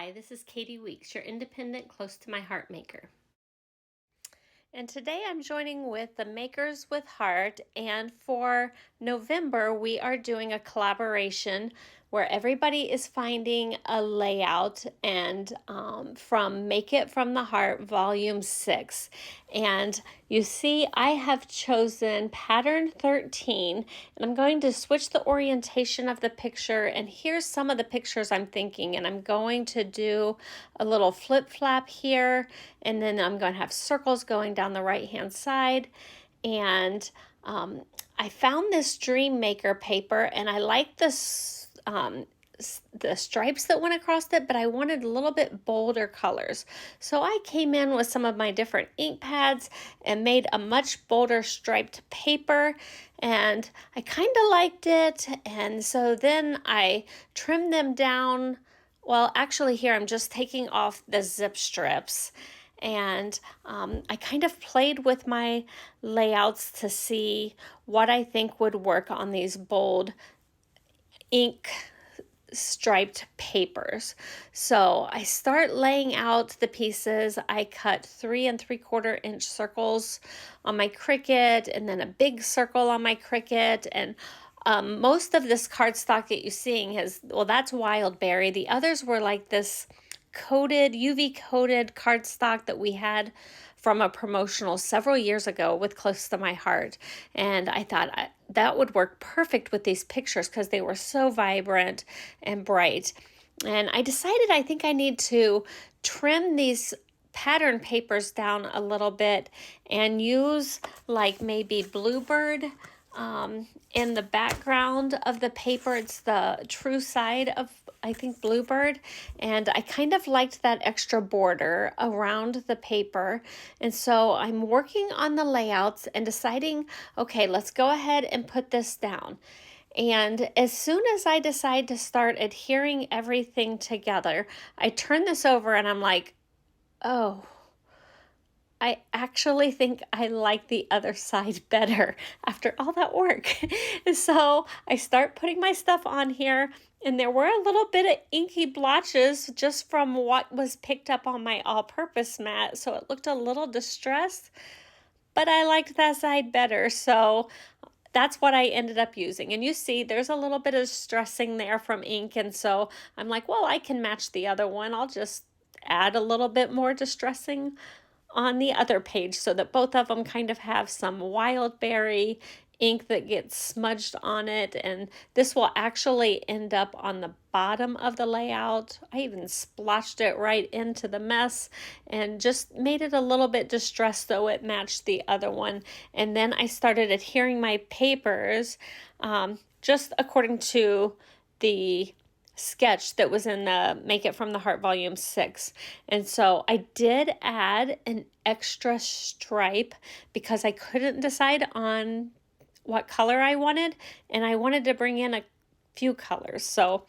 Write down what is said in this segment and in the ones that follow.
Hi, this is Katie Weeks, your independent, close to my heart maker. And today I'm joining with the Makers with Heart, and for November we are doing a collaboration where everybody is finding a layout and from Make It From the Heart Volume 6. And you see I have chosen pattern 13, and I'm going to switch the orientation of the picture, and here's some of the pictures I'm thinking. And I'm going to do a little flip flap here, and then I'm going to have circles going down the right hand side. And I found this Dream Maker paper, and I like this the stripes that went across it, but I wanted a little bit bolder colors. So I came in with some of my different ink pads and made a much bolder striped paper, and I kind of liked it. And so then I trimmed them down. Well, actually here I'm just taking off the zip strips, and I kind of played with my layouts to see what I think would work on these bold ink striped papers. So I start laying out the pieces. I cut 3 3/4 inch circles on my Cricut, and then a big circle on my Cricut. And most of this cardstock that you're seeing is, well, that's wild berry. The others were like this coated, UV coated cardstock that we had from a promotional several years ago with Close to My Heart. And I thought that would work perfect with these pictures because they were so vibrant and bright. And I decided I think I need to trim these pattern papers down a little bit and use like maybe Bluebird in the background of the paper. It's the true side of, I think, Bluebird, and I kind of liked that extra border around the paper. And so I'm working on the layouts and deciding, okay, let's go ahead and put this down. And as soon as I decide to start adhering everything together, I turn this over and I'm like, oh, I actually think I like the other side better after all that work. So I start putting my stuff on here, and there were a little bit of inky blotches just from what was picked up on my all-purpose mat, so it looked a little distressed, but I liked that side better. So that's what I ended up using. And you see there's a little bit of stressing there from ink, and so I'm like, well, I can match the other one. I'll just add a little bit more distressing on the other page so that both of them kind of have some wild berry ink that gets smudged on it. And this will actually end up on the bottom of the layout. I even splotched it right into the mess and just made it a little bit distressed so it matched the other one. And then I started adhering my papers just according to the sketch that was in the Make It From the Heart Volume 6. And so I did add an extra stripe because I couldn't decide on what color I wanted, and I wanted to bring in a few colors. So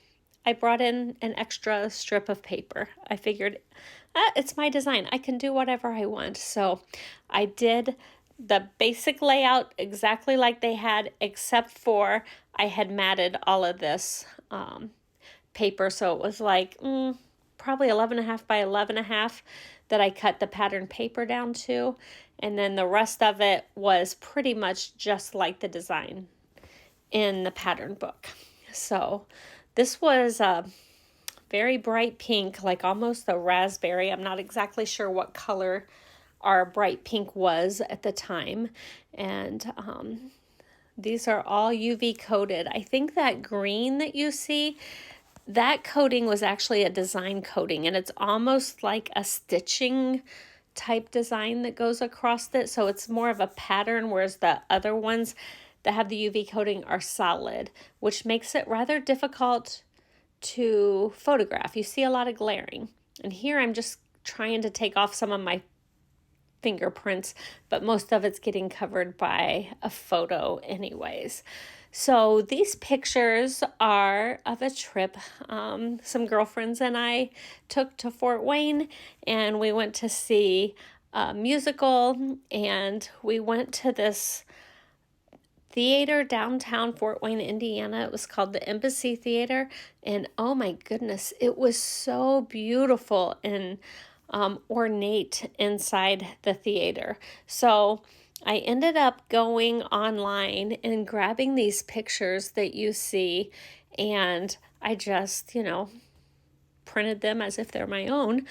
I brought in an extra strip of paper. I figured, it's my design. I can do whatever I want. So I did the basic layout exactly like they had, except for I had matted all of this paper, so it was like probably 11.5 by 11.5 that I cut the pattern paper down to, and then the rest of it was pretty much just like the design in the pattern book. So this was a very bright pink, like almost a raspberry. I'm not exactly sure what color our bright pink was at the time, and these are all UV coated. I think that green that you see, that coating was actually a design coating, and it's almost like a stitching type design that goes across it. So it's more of a pattern, whereas the other ones that have the UV coating are solid, which makes it rather difficult to photograph. You see a lot of glaring. And here I'm just trying to take off some of my fingerprints, but most of it's getting covered by a photo anyways. So these pictures are of a trip some girlfriends and I took to Fort Wayne, and we went to see a musical, and we went to this theater downtown Fort Wayne, Indiana. It was called the Embassy Theater, and oh my goodness, it was so beautiful and ornate inside the theater. So I ended up going online and grabbing these pictures that you see, and I just, printed them as if they're my own.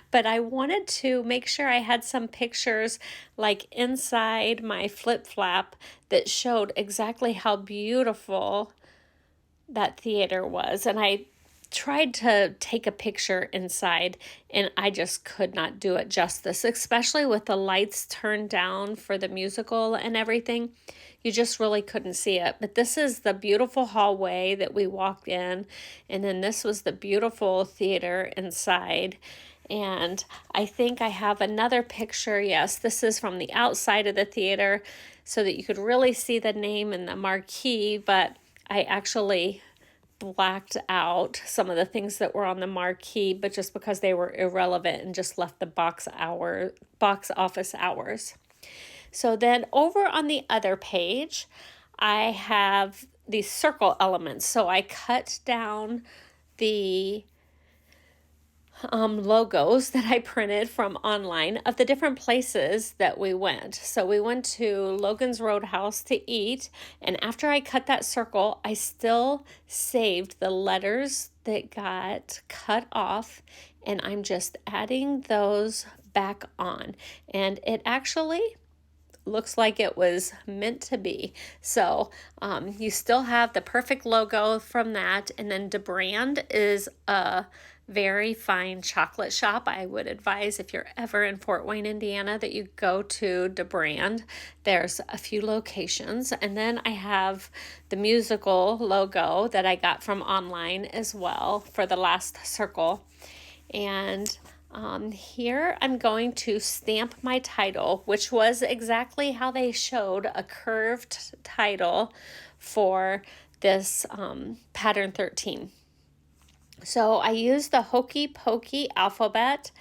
But I wanted to make sure I had some pictures like inside my flip flap that showed exactly how beautiful that theater was. And I tried to take a picture inside, and I just could not do it justice, especially with the lights turned down for the musical and everything. You just really couldn't see it. But this is the beautiful hallway that we walked in, and then this was the beautiful theater inside. And I think I have another picture. Yes, this is from the outside of the theater so that you could really see the name and the marquee, but I actually blacked out some of the things that were on the marquee, but just because they were irrelevant, and just left the box office hours. So then over on the other page, I have these circle elements. So I cut down the logos that I printed from online of the different places that we went. So we went to Logan's Roadhouse to eat, and after I cut that circle, I still saved the letters that got cut off, and I'm just adding those back on. And it actually looks like it was meant to be. So you still have the perfect logo from that. And then DeBrand is a very fine chocolate shop. I would advise, if you're ever in Fort Wayne, Indiana, that you go to DeBrand. There's a few locations. And then I have the musical logo that I got from online as well for the last circle. And here I'm going to stamp my title, which was exactly how they showed a curved title for this pattern 13. So I used the Hokey Pokey alphabet,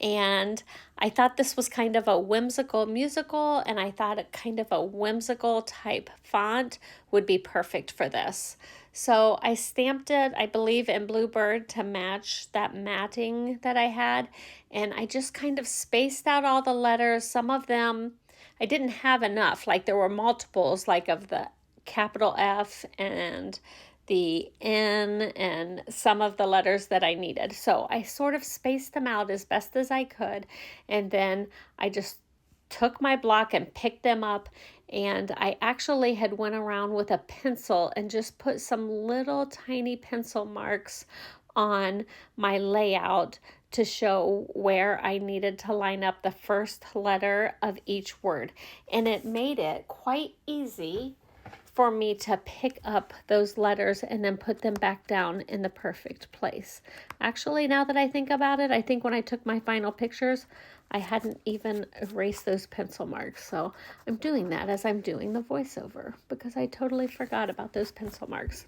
and I thought this was kind of a whimsical musical, and I thought a kind of a whimsical type font would be perfect for this. So I stamped it, I believe, in Bluebird to match that matting that I had, and I just kind of spaced out all the letters. Some of them I didn't have enough, like there were multiples, like of the capital F and the N and some of the letters that I needed. So I sort of spaced them out as best as I could, and then I just took my block and picked them up, and I actually had went around with a pencil and just put some little tiny pencil marks on my layout to show where I needed to line up the first letter of each word. And it made it quite easy for me to pick up those letters and then put them back down in the perfect place. Actually, now that I think about it, I think when I took my final pictures, I hadn't even erased those pencil marks. So I'm doing that as I'm doing the voiceover because I totally forgot about those pencil marks.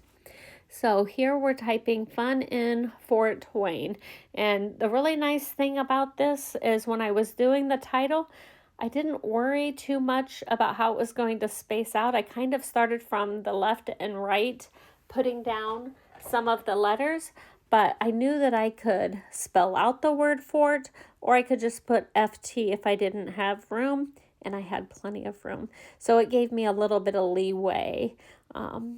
So here we're typing Fun in Fort Wayne. And the really nice thing about this is when I was doing the title, I didn't worry too much about how it was going to space out. I kind of started from the left and right, putting down some of the letters, but I knew that I could spell out the word fort, or I could just put FT if I didn't have room, and I had plenty of room. So it gave me a little bit of leeway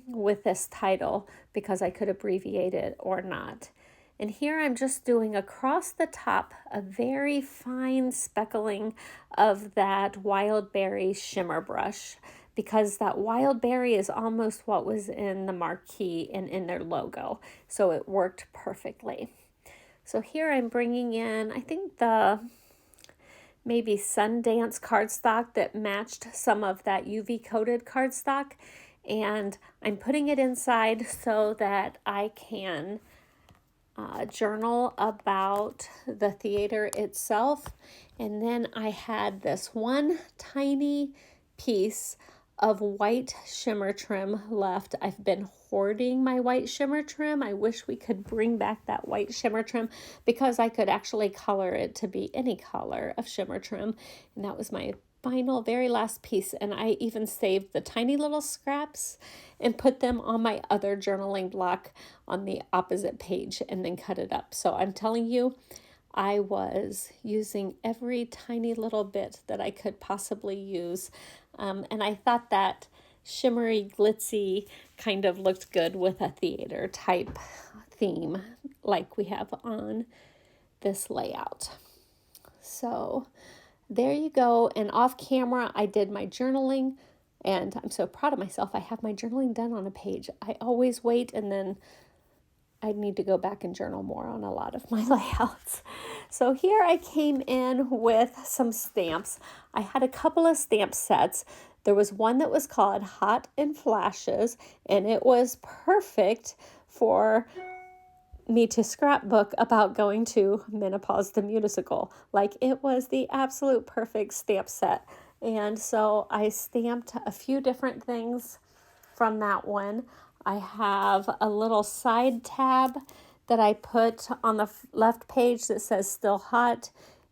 with this title because I could abbreviate it or not. And here I'm just doing across the top a very fine speckling of that Wild Berry shimmer brush, because that Wild Berry is almost what was in the marquee and in their logo. So it worked perfectly. So here I'm bringing in, I think maybe Sundance cardstock that matched some of that UV coated cardstock. And I'm putting it inside so that I can journal about the theater itself. And then I had this one tiny piece of white shimmer trim left. I've been hoarding my white shimmer trim. I wish we could bring back that white shimmer trim because I could actually color it to be any color of shimmer trim. And that was my final, very last piece, and I even saved the tiny little scraps and put them on my other journaling block on the opposite page and then cut it up. So I'm telling you, I was using every tiny little bit that I could possibly use. And I thought that shimmery, glitzy kind of looked good with a theater type theme like we have on this layout. So there you go. And off camera, I did my journaling, and I'm so proud of myself. I have my journaling done on a page. I always wait, and then I need to go back and journal more on a lot of my layouts. So here I came in with some stamps. I had a couple of stamp sets. There was one that was called Hot and Flashes, and it was perfect for me to scrapbook about going to Menopause the Musical. Like, it was the absolute perfect stamp set. And so I stamped a few different things from that one. I have a little side tab that I put on the left page that says Still Hot.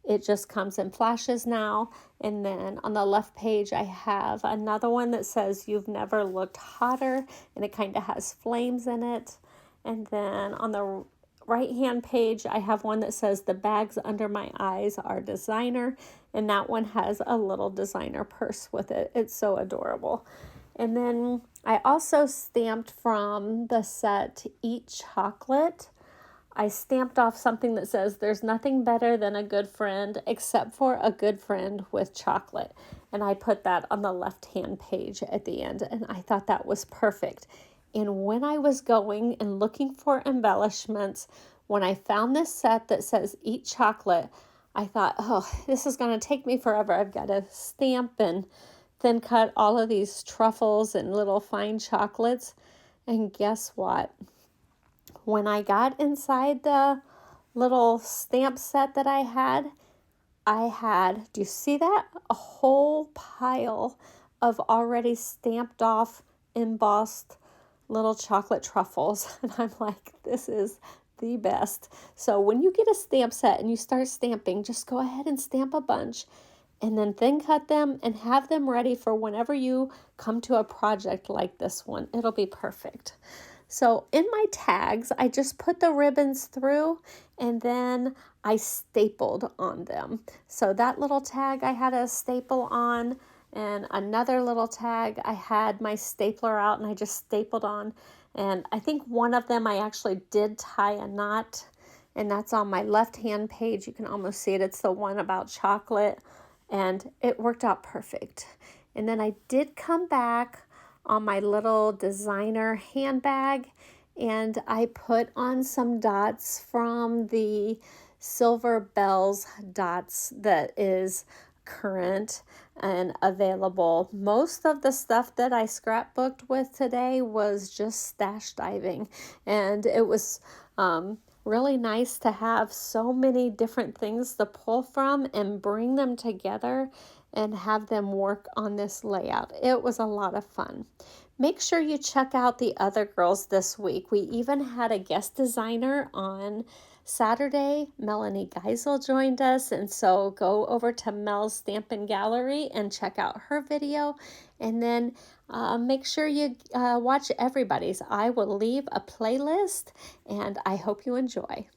It just comes in flashes now. And then on the left page, I have another one that says You've Never Looked Hotter, and it kind of has flames in it. And then on the right-hand page, I have one that says The Bags Under My Eyes Are Designer, and that one has a little designer purse with it. It's so adorable. And then I also stamped from the set Eat Chocolate. I stamped off something that says there's nothing better than a good friend except for a good friend with chocolate. And I put that on the left-hand page at the end, and I thought that was perfect. And when I was going and looking for embellishments, when I found this set that says Eat Chocolate, I thought, oh, this is going to take me forever. I've got to stamp and then cut all of these truffles and little fine chocolates. And guess what? When I got inside the little stamp set that I had, do you see that? A whole pile of already stamped off, embossed little chocolate truffles. And I'm like, this is the best. So when you get a stamp set and you start stamping, just go ahead and stamp a bunch and then thin cut them and have them ready for whenever you come to a project like this one. It'll be perfect. So in my tags, I just put the ribbons through and then I stapled on them. So that little tag I had a staple on, and another little tag I had my stapler out and I just stapled on. And I think one of them I actually did tie a knot, and that's on my left-hand page. You can almost see it. It's the one about chocolate, and it worked out perfect. And then I did come back on my little designer handbag, and I put on some dots from the Silver Bells dots that is current and available. Most of the stuff that I scrapbooked with today was just stash diving, and it was really nice to have so many different things to pull from and bring them together and have them work on this layout. It was a lot of fun. Make sure you check out the other girls this week. We even had a guest designer on Saturday. Melanie Geisel joined us, and so go over to Mel's Stampin' Gallery and check out her video, and then make sure you watch everybody's. I will leave a playlist, and I hope you enjoy.